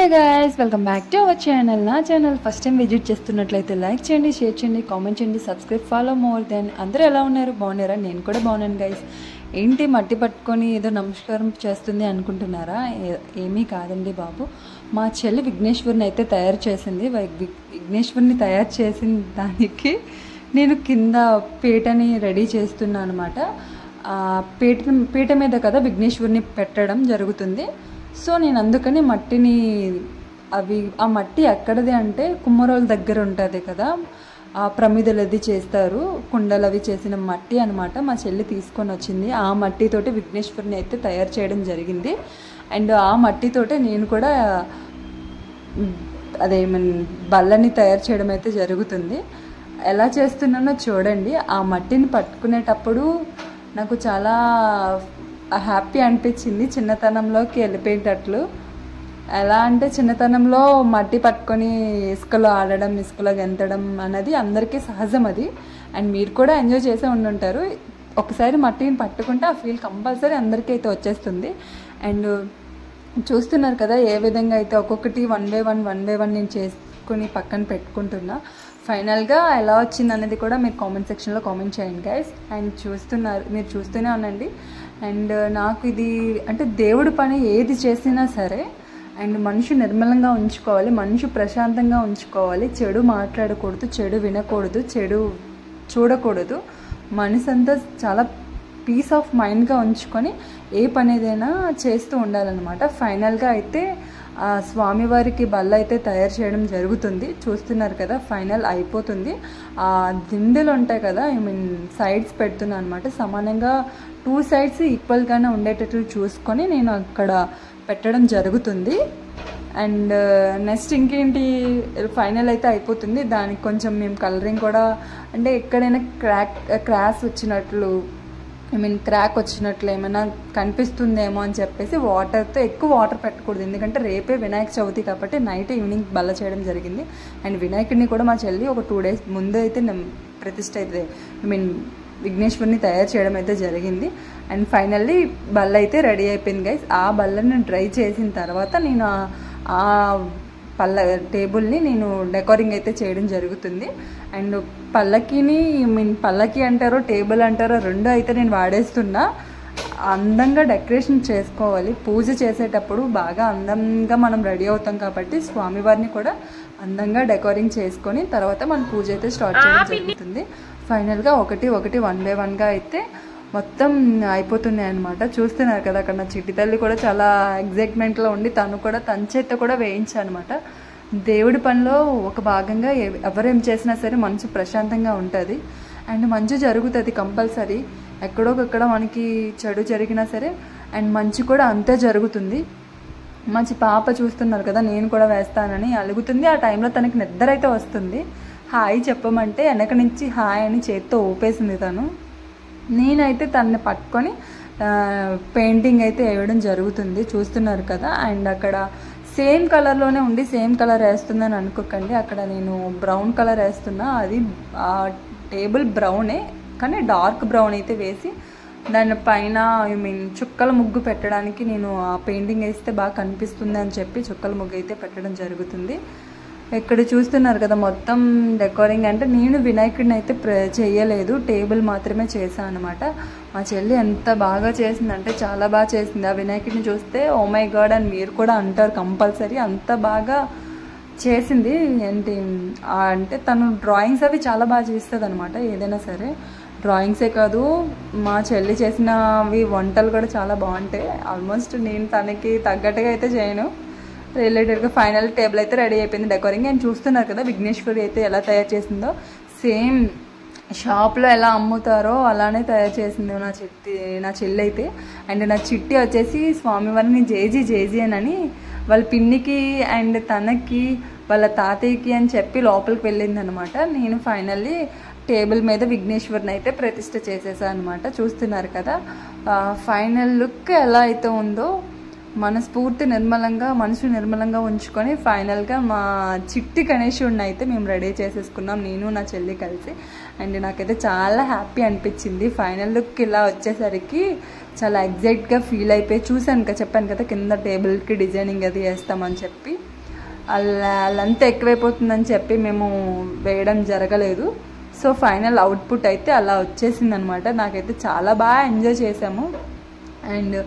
Hey guys, welcome back to our channel. నా channel first time visit చేస్తున్నట్లయితే like చేయండి, share చేయండి, comment చేయండి, సబ్స్క్రైబ్, ఫాలో మోర్ దెన్. అందరూ ఎలా ఉన్నారు? బాగున్నారా? నేను కూడా బాగున్నాను గైస్. ఏంటి మట్టి పట్టుకొని ఏదో నమస్కారం చేస్తుంది అనుకుంటున్నారా? ఏమీ కాదండి బాబు. మా చెల్లి విఘ్నేశ్వరిని అయితే తయారు చేసింది. విఘ్నేశ్వరిని తయారు చేసిన దానికి నేను కింద పీటని రెడీ చేస్తున్నాను అనమాట. పీట మీద కదా విఘ్నేశ్వరిని పెట్టడం జరుగుతుంది. సో నేను అందుకని మట్టిని ఆ మట్టి ఎక్కడది అంటే కుమ్మరోళ్ళ దగ్గర ఉంటుంది కదా, ఆ ప్రమిదలు అది చేస్తారు, కుండలు అవి చేసిన మట్టి అనమాట. మా చెల్లి తీసుకొని వచ్చింది. ఆ మట్టితోటి విఘ్నేశ్వరిని అయితే తయారు చేయడం జరిగింది. అండ్ ఆ మట్టితోటే నేను కూడా బల్లని తయారు చేయడం అయితే జరుగుతుంది. ఎలా చేస్తున్నానో చూడండి. ఆ మట్టిని పట్టుకునేటప్పుడు నాకు చాలా హ్యాపీ అనిపించింది, చిన్నతనంలోకి వెళ్ళిపోయేటట్లు. ఎలా అంటే చిన్నతనంలో మట్టి పట్టుకొని ఇసుకలో ఆడడం, ఇసుకలో గెంతడం అనేది అందరికీ సహజం అది. అండ్ మీరు కూడా ఎంజాయ్ చేసే ఉండుంటారు. ఒకసారి మట్టిని పట్టుకుంటే ఆ ఫీల్ కంపల్సరీ అందరికీ అయితే వచ్చేస్తుంది. అండ్ చూస్తున్నారు కదా ఏ విధంగా అయితే ఒక్కొక్కటి వన్ బై వన్ నేను చేసుకుని పక్కన పెట్టుకుంటున్నా. ఫైనల్గా ఎలా వచ్చింది అనేది కూడా మీరు కామెంట్ సెక్షన్లో కామెంట్ చేయండి గైస్. అండ్ మీరు చూస్తూనే ఉండండి. అండ్ నాకు ఇది అంటే దేవుడి పని ఏది చేసినా సరే అండ్ మనిషి నిర్మలంగా ఉంచుకోవాలి, మనిషి ప్రశాంతంగా ఉంచుకోవాలి, చెడు మాట్లాడకూడదు, చెడు వినకూడదు, చెడు చూడకూడదు. మనసు అంతా చాలా పీస్ ఆఫ్ మైండ్గా ఉంచుకొని ఏ పని ఏదైనా చేస్తూ ఉండాలన్నమాట. ఫైనల్గా అయితే స్వామివారికి బల్ల అయితే తయారు చేయడం జరుగుతుంది. చూస్తున్నారు కదా, ఫైనల్ అయిపోతుంది. ఆ దిండులు ఉంటాయి కదా, సైడ్స్ పెడుతున్నాను అనమాట. సమానంగా 2 సైడ్స్ ఈక్వల్గానే ఉండేటట్లు చూసుకొని నేను అక్కడ పెట్టడం జరుగుతుంది. అండ్ నెక్స్ట్ ఇంకేంటి, ఫైనల్ అయితే అయిపోతుంది. దానికి కొంచెం మేము కలరింగ్ కూడా అంటే ఎక్కడైనా క్రాస్ వచ్చినట్లు క్రాక్ వచ్చినట్లు ఏమైనా కనిపిస్తుందేమో అని చెప్పేసి వాటర్తో ఎక్కువ వాటర్ పెట్టకూడదు, ఎందుకంటే రేపే వినాయక చవితి కాబట్టి నైట్ ఈవినింగ్ బల్ల చేయడం జరిగింది. అండ్ వినాయకుడిని కూడా మా చెల్లి ఒక 2 డేస్ ముందు అయితే ప్రతిష్ఠ అయితే విఘ్నేశ్వరిని తయారు చేయడం అయితే జరిగింది. అండ్ ఫైనల్లీ బల్ల అయితే రెడీ అయిపోయింది గైస్. ఆ బల్లని డ్రై చేసిన తర్వాత నేను ఆ టేబుల్ని నేను డెకరింగ్ అయితే చేయడం జరుగుతుంది. అండ్ పల్లకి అంటారో టేబుల్ అంటారో రెండు అయితే నేను వాడేస్తున్నా. అందంగా డెకరేషన్ చేసుకోవాలి. పూజ చేసేటప్పుడు బాగా అందంగా మనం రెడీ అవుతాం కాబట్టి స్వామివారిని కూడా అందంగా డెకరింగ్ చేసుకొని తర్వాత మన పూజ అయితే స్టార్ట్ చేయడం జరుగుతుంది. ఫైనల్గా ఒకటి 1 బై 1గా అయితే మొత్తం అయిపోతున్నాయి అనమాట. చూస్తున్నారు కదా, అక్కడ నా చిట్టి తల్లి కూడా చాలా ఎగ్జైట్మెంట్లో ఉండి తను కూడా తన చేత కూడా వేయించనమాట. దేవుడి పనిలో ఒక భాగంగా ఎవరేం చేసినా సరే మనసు ప్రశాంతంగా ఉంటుంది అండ్ మంచి జరుగుతుంది కంపల్సరీ. ఎక్కడోకక్కడ మనకి చెడు జరిగినా సరే అండ్ మంచి కూడా అంతే జరుగుతుంది. మంచి పాప చూస్తున్నారు కదా, నేను కూడా వేస్తానని అలుగుతుంది. ఆ టైంలో తనకి నిద్ర అయితే వస్తుంది. హాయ్ చెప్పమంటే వెనక నుంచి హాయ్ అని చేత్తో ఊపేసింది తను. నేనైతే తనని పట్టుకొని పెయింటింగ్ అయితే వేయడం జరుగుతుంది. చూస్తున్నారు కదా. అండ్ అక్కడ సేమ్ కలర్లోనే ఉండి సేమ్ కలర్ వేస్తుందని అనుకోకండి. అక్కడ నేను బ్రౌన్ కలర్ వేస్తున్నా. అది ఆ టేబుల్ బ్రౌనే కానీ డార్క్ బ్రౌన్ అయితే వేసి దాని పైన చుక్కల ముగ్గు పెట్టడానికి నేను ఆ పెయింటింగ్ వేస్తే బాగా కనిపిస్తుంది అని చెప్పి చుక్కల ముగ్గు అయితే పెట్టడం జరుగుతుంది. ఇక్కడ చూస్తున్నారు కదా మొత్తం డెకరింగ్. అంటే నేను వినాయకుడిని అయితే చేయలేదు, టేబుల్ మాత్రమే చేశాను అనమాట. మా చెల్లి ఎంత బాగా చేసిందంటే చాలా బాగా చేసింది. ఆ వినాయకుడిని చూస్తే ఓ మై గాడ్ అని మీరు కూడా అంటారు కంపల్సరీ, అంత బాగా చేసింది. ఏంటి అంటే తను డ్రాయింగ్స్ అవి చాలా బాగా చేస్తుంది అనమాట. ఏదైనా సరే డ్రాయింగ్సే కాదు, మా చెల్లి చేసినవి వంటలు కూడా చాలా బాగుంటాయి. ఆల్మోస్ట్ నేను తనకి తగ్గట్టుగా అయితే చేయను. రిలేటెడ్గా ఫైనల్ టేబుల్ అయితే రెడీ అయిపోయింది డెకరింగ్. అండ్ చూస్తున్నారు కదా విఘ్నేశ్వరి అయితే ఎలా తయారు చేసిందో, సేమ్ షాప్లో ఎలా అమ్ముతారో అలానే తయారు చేసింది నా చెల్లి అయితే. అండ్ నా చిట్టి వచ్చేసి స్వామివారిని జేజీ అని వాళ్ళ పిన్నికి అండ్ తనకి వాళ్ళ తాతయ్యకి అని చెప్పి లోపలికి వెళ్ళింది అనమాట. నేను ఫైనల్లీ టేబుల్ మీద విఘ్నేశ్వరిని అయితే ప్రతిష్ఠ చేసేసాను అనమాట. చూస్తున్నారు కదా ఫైనల్ లుక్ ఎలా అయితే ఉందో. మనస్ఫూర్తి మనసు నిర్మలంగా ఉంచుకొని ఫైనల్గా మా చిట్టి గణేశుడిని అయితే మేము రెడీ చేసేసుకున్నాం, నేను నా చెల్లి కలిసి. అండ్ నాకైతే చాలా హ్యాపీ అనిపించింది. ఫైనల్ లుక్ ఇలా వచ్చేసరికి చాలా ఎగ్జైట్గా ఫీల్ అయిపోయి చూశాను కదా, చెప్పాను కదా కింద టేబుల్కి డిజైనింగ్ అది వేస్తామని చెప్పి. అంతా ఎక్కువైపోతుందని చెప్పి మేము వేయడం జరగలేదు. సో ఫైనల్ అవుట్పుట్ అయితే అలా వచ్చేసింది అనమాట. నాకైతే చాలా బాగా ఎంజాయ్ చేసాము. అండ్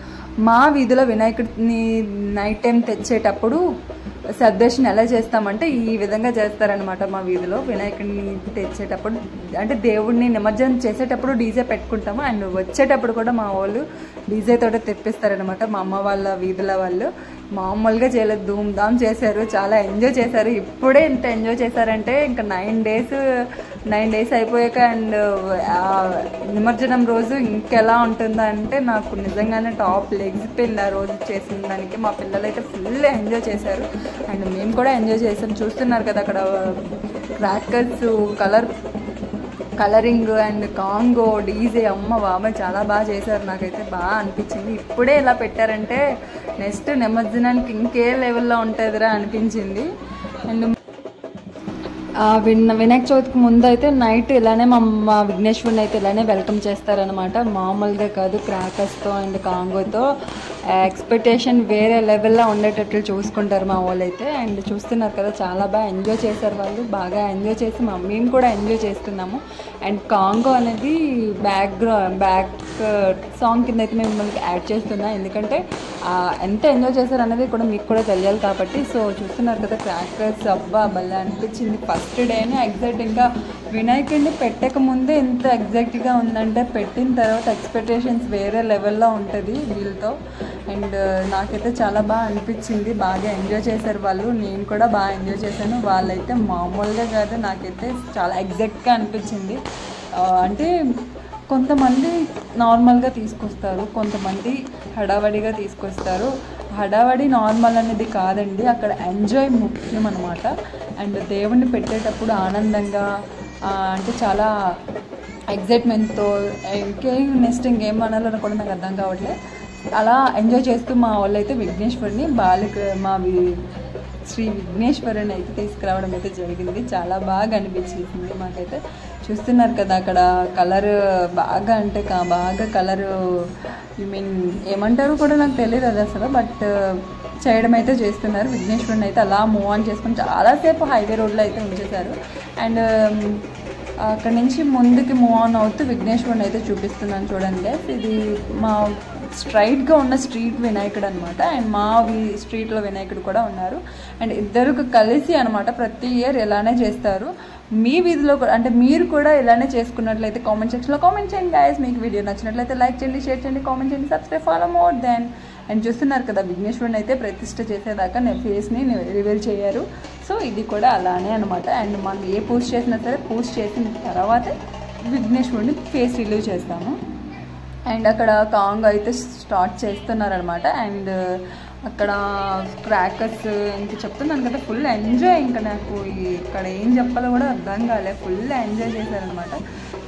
మా వీధిలో వినాయకుడిని నైట్ టైం తెచ్చేటప్పుడు సెలబ్రేషన్ ఎలా చేస్తామంటే ఈ విధంగా చేస్తారనమాట. మా వీధిలో వినాయకుడిని తెచ్చేటప్పుడు అంటే దేవుడిని నిమజ్జనం చేసేటప్పుడు డీజే పెట్టుకుంటాము. అండ్ వచ్చేటప్పుడు కూడా మా వాళ్ళు డీజే తోట తెప్పిస్తారనమాట. మా అమ్మ వాళ్ళ వీధిలో వాళ్ళు మామూలుగా చేయలేదు, ధూమ్ ధామ్ చేశారు, చాలా ఎంజాయ్ చేశారు. ఇప్పుడే ఇంత ఎంజాయ్ చేశారంటే ఇంకా 9 డేస్ అయిపోయాక అండ్ నిమజ్జనం రోజు ఇంకెలా ఉంటుందా అంటే నాకు నిజంగానే టాప్ లెగ్సిపోయింది ఆ రోజు చేసిన దానికి. మా పిల్లలు అయితే ఫుల్ ఎంజాయ్ చేశారు అండ్ మేము కూడా ఎంజాయ్ చేసాం. చూస్తున్నారు కదా అక్కడ crackers, colouring and Congo, DJ, అమ్మ బాబాయ్ చాలా బాగా చేశారు. నాకైతే బాగా అనిపించింది. ఇప్పుడే ఇలా పెట్టారంటే నెక్స్ట్ నిమజ్జనానికి ఇంకే లెవెల్లో ఉంటుందిరా అనిపించింది. అండ్ వినాయక చవితికి ముందు అయితే నైట్ ఇలానే మా విఘ్నేశ్వరుని అయితే ఇలానే వెల్కమ్ చేస్తారనమాట. మామూలుగా కాదు, క్రాకర్స్తో అండ్ కాంగోతో ఎక్స్పెక్టేషన్ వేరే లెవెల్లో ఉండేటట్లు చూసుకుంటారు మా వాళ్ళు అయితే. అండ్ చూస్తున్నారు కదా చాలా బాగా ఎంజాయ్ చేశారు వాళ్ళు. బాగా ఎంజాయ్ చేసి మేము కూడా ఎంజాయ్ చేస్తున్నాము. అండ్ కాంగో అనేది బ్యాక్ సాంగ్ కింద అయితే మేము మిమ్మల్ని యాడ్ చేస్తున్నాం, ఎందుకంటే ఎంత ఎంజాయ్ చేశారు అనేది కూడా మీకు కూడా తెలియాలి కాబట్టి. సో చూస్తున్నారు కదా క్రాకర్స్, అబ్బా భలే అనిపించింది. ఫస్ట్ డేనే ఎగ్జైటింగ్గా వినాయకుడిని పెట్టక ముందే ఎంత ఎగ్జైట్గా ఉందంటే పెట్టిన తర్వాత ఎక్స్పెక్టేషన్స్ వేరే లెవెల్లో ఉంటుంది వీళ్ళతో. అండ్ నాకైతే చాలా బాగా అనిపించింది. బాగా ఎంజాయ్ చేశారు వాళ్ళు, నేను కూడా బాగా ఎంజాయ్ చేశాను. వాళ్ళైతే మామూలుగా కాదు, నాకైతే చాలా ఎగ్జాక్ట్గా అనిపించింది. అంటే కొంతమంది నార్మల్గా తీసుకొస్తారు, కొంతమంది హడావడిగా తీసుకొస్తారు. హడావడి నార్మల్ అనేది కాదండి, అక్కడ ఎంజాయ్ ముఖ్యం అనమాట. అండ్ దేవుణ్ణి పెట్టేటప్పుడు ఆనందంగా అంటే చాలా ఎగ్జైట్మెంట్తో నెక్స్ట్ ఇంకేం అనాలని కూడా నాకు అర్థం కావట్లేదు. అలా ఎంజాయ్ చేస్తూ మా వాళ్ళు అయితే విఘ్నేశ్వరుని శ్రీ విఘ్నేశ్వరుని అయితే తీసుకురావడం అయితే జరిగింది. చాలా బాగా అనిపించింది మాకైతే. చూస్తున్నారు కదా అక్కడ కలర్ బాగా అంటే బాగా కలరు ఏమంటారు కూడా నాకు తెలియదు అది అసలు, బట్ చేయడం అయితే చేస్తున్నారు. విఘ్నేశ్వరుని అయితే అలా మూవ్ ఆన్ చేసుకుని చాలాసేపు హైవే రోడ్లో అయితే ఉంచేశారు. అండ్ అక్కడ నుంచి ముందుకి మూవ్ ఆన్ అవుతూ విఘ్నేశ్వరుని అయితే చూపిస్తున్నాను చూడండి. ఇది మా స్ట్రైట్గా ఉన్న స్ట్రీట్ వినాయకుడు అనమాట. అండ్ మా స్ట్రీట్లో వినాయకుడు కూడా ఉన్నారు. అండ్ ఇద్దరు కలిసి అనమాట ప్రతి ఇయర్ ఇలానే చేస్తారు. మీ వీధిలో కూడా అంటే మీరు కూడా ఇలానే చేసుకున్నట్లయితే కామెంట్ సెక్షన్లో కామెంట్ చేయండి గాయస్. మీకు వీడియో నచ్చినట్లయితే లైక్ చేయండి, షేర్ చేయండి, కామెంట్ చేయండి, subscribe follow more than. And చూస్తున్నారు కదా విఘ్నేశ్వరుని అయితే ప్రతిష్ఠ చేసేదాకా ఫేస్ని రివీల్ చేయరు. సో ఇది కూడా అలానే అనమాట. అండ్ మనం ఏ పూజ చేసినా సరే పూజ చేసిన తర్వాతే విఘ్నేశ్వరుని ఫేస్ రిలీవ్ చేస్తాము. అండ్ అక్కడ కాంగ్ అయితే స్టార్ట్ చేస్తున్నారనమాట. అండ్ అక్కడ క్రాకర్స్ ఇంకా చెప్తున్నాను కదా ఫుల్ ఎంజాయ్. ఇంకా నాకు ఇక్కడ ఏం చెప్పాలో కూడా అర్థం కాలేదు, ఫుల్ ఎంజాయ్ చేశారనమాట.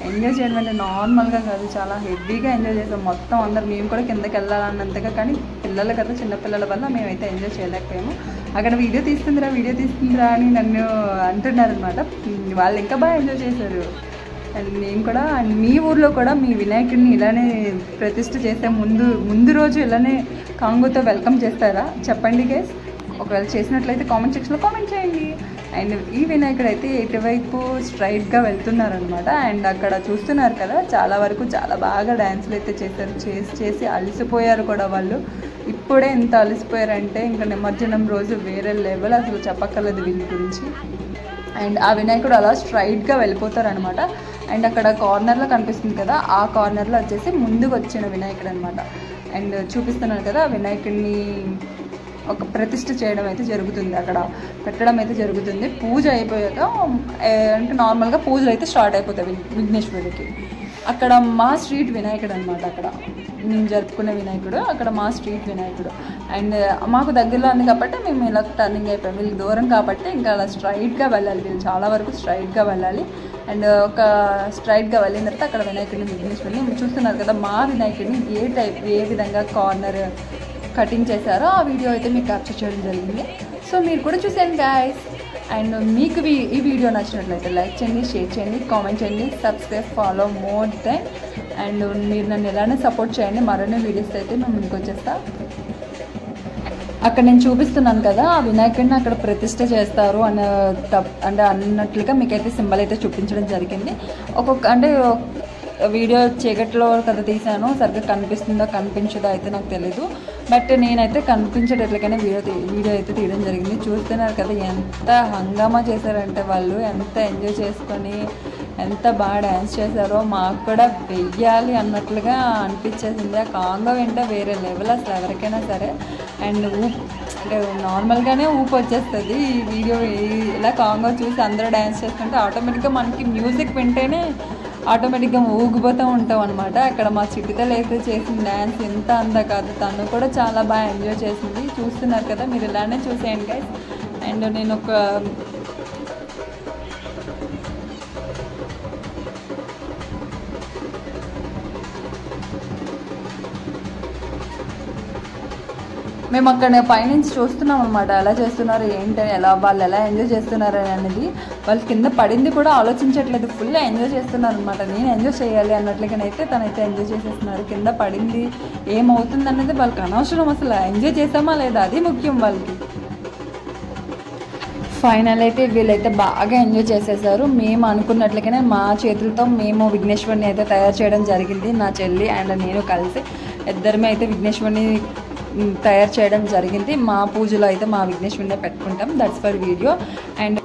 ఎంజాయ్ చేయడం అంటే నార్మల్గా కాదు, చాలా హెవీగా ఎంజాయ్ చేసాం మొత్తం అందరు. మేము కూడా కిందకి వెళ్ళాలన్నంతగా, కానీ పిల్లలు కదా చిన్నపిల్లల వల్ల మేమైతే ఎంజాయ్ చేయలేకపోయాము. అక్కడ వీడియో తీస్తుందిరా అని నన్ను అంటున్నారనమాట. వాళ్ళు ఇంకా బాగా ఎంజాయ్ చేశారు. అండ్ నేను కూడా మీ ఊర్లో కూడా మీ వినాయకుడిని ఇలానే ప్రతిష్ఠ చేసే ముందు రోజు ఇలానే కాంగోతో వెల్కమ్ చేస్తారా చెప్పండి గైస్. ఒకవేళ చేసినట్లయితే కామెంట్ సెక్షన్లో కామెంట్ చేయండి. అండ్ ఈ వినాయకుడు అయితే ఎటువైపు స్ట్రైట్గా వెళ్తున్నారనమాట. అండ్ అక్కడ చూస్తున్నారు కదా చాలా వరకు చాలా బాగా డ్యాన్సులు అయితే చేశారు. చేసి అలసిపోయారు కూడా వాళ్ళు. ఇప్పుడే ఎంత అలసిపోయారంటే ఇంకా నిమజ్జనం రోజు వేరే లెవెల్, అసలు చెప్పక్కర్లేదు వీళ్ళ గురించి. అండ్ ఆ వినాయకుడు అలా స్ట్రైట్గా వెళ్ళిపోతారనమాట. అండ్ అక్కడ కార్నర్లో కనిపిస్తుంది కదా, ఆ కార్నర్లో వచ్చేసి ముందుకు వచ్చిన వినాయకుడు అనమాట. అండ్ చూపిస్తున్నాను కదా వినాయకుడిని ఒక ప్రతిష్ఠ చేయడం అయితే జరుగుతుంది, అక్కడ పెట్టడం అయితే జరుగుతుంది. పూజ అయిపోయాక అంటే నార్మల్గా పూజలు అయితే స్టార్ట్ అయిపోతాయి విఘ్నేశ్వరుడికి. అక్కడ మా స్ట్రీట్ వినాయకుడు అనమాట, అక్కడ నేను జరుపుకునే వినాయకుడు అక్కడ మా స్ట్రీట్ వినాయకుడు. అండ్ మాకు దగ్గరలో ఉంది కాబట్టి మేము ఇలా టర్నింగ్ అయిపోయాం. వీళ్ళకి దూరం కాబట్టి ఇంకా అలా స్ట్రైట్గా వెళ్ళాలి, వీళ్ళు చాలా వరకు స్ట్రైట్గా వెళ్ళాలి. అండ్ ఒక స్ట్రైట్గా వెళ్ళిన తర్వాత అక్కడ వినాయకుడిని విఘ్నేశ్వరుని చూస్తున్నారు కదా. మా వినాయకుడిని ఏ విధంగా కార్నర్ కటింగ్ చేశారో ఆ వీడియో అయితే మీకు క్యాప్చర్ చేయడం జరిగింది. సో మీరు కూడా చూసాను గాయస్. అండ్ మీకు ఈ వీడియో నచ్చినట్లయితే లైక్ చేయండి, షేర్ చేయండి, కామెంట్ చేయండి, subscribe follow more than. And మీరు నన్ను ఎలానే సపోర్ట్ చేయండి. మరిన్ని వీడియోస్ అయితే మేము ముందుకు వచ్చేస్తాం. అక్కడ నేను చూపిస్తున్నాను కదా ఆ వినాయకుడిని అక్కడ ప్రతిష్ఠ చేస్తారు అంటే అన్నట్లుగా మీకైతే సింబల్ అయితే చూపించడం జరిగింది. అంటే వీడియో చీకట్లో కదా తీసాను, సరిగ్గా కనిపిస్తుందో కనిపించదో అయితే నాకు తెలీదు. బట్ నేనైతే కనిపించేటట్లుగానే వీడియో అయితే తీయడం జరిగింది. చూస్తున్నారు కదా ఎంత హంగామా చేశారంటే వాళ్ళు, ఎంత ఎంజాయ్ చేసుకొని ఎంత బాగా డ్యాన్స్ చేశారో. మాకు కూడా వెయ్యాలి అన్నట్లుగా అనిపించేసింది. ఆ కాంగో వింటే వేరే లెవెల్ అసలు ఎవరికైనా సరే. అండ్ అంటే నార్మల్గానే ఊపు వచ్చేస్తుంది ఈ వీడియో ఇలా కాంగో చూసి అందరూ డ్యాన్స్ చేస్తుంటే ఆటోమేటిక్గా మనకి మ్యూజిక్ వింటేనే ఆటోమేటిక్గా ఊగిపోతూ ఉంటాం అనమాట. అక్కడ మా చిట్టితలు అయితే చేసిన డ్యాన్స్ ఎంత అందా కాదు, తను కూడా చాలా బాగా ఎంజాయ్ చేసింది. చూస్తున్నారు కదా, మీరు ఇలానే చూసేయండి గైస్. అండ్ నేను ఒక మేము అక్కడ పైనుంచి చూస్తున్నాం అనమాట, ఎలా చేస్తున్నారు ఏంటని, వాళ్ళు ఎలా ఎంజాయ్ చేస్తున్నారు అనేది. వాళ్ళు కింద పడింది కూడా ఆలోచించట్లేదు, ఫుల్ ఎంజాయ్ చేస్తున్నారు అనమాట. నేను ఎంజాయ్ చేయాలి అన్నట్లుగానైతే తనైతే ఎంజాయ్ చేసేస్తున్నారు. కింద పడింది ఏమవుతుంది అనేది వాళ్ళకి అనవసరం, అసలు ఎంజాయ్ చేసామా లేదా అది ముఖ్యం వాళ్ళకి. ఫైనల్ అయితే వీళ్ళైతే బాగా ఎంజాయ్ చేసేసారు. మేము అనుకున్నట్లుగానే మా చేతులతో మేము విఘ్నేశ్వరిని అయితే తయారు చేయడం జరిగింది. నా చెల్లి అండ్ నేను కలిసి ఇద్దరమే అయితే విఘ్నేశ్వరిని తయారు చేయడం జరిగింది. మా పూజలో అయితే మా విఘ్నేశ్వరిని పెట్టుకుంటాం. That's for video. అండ్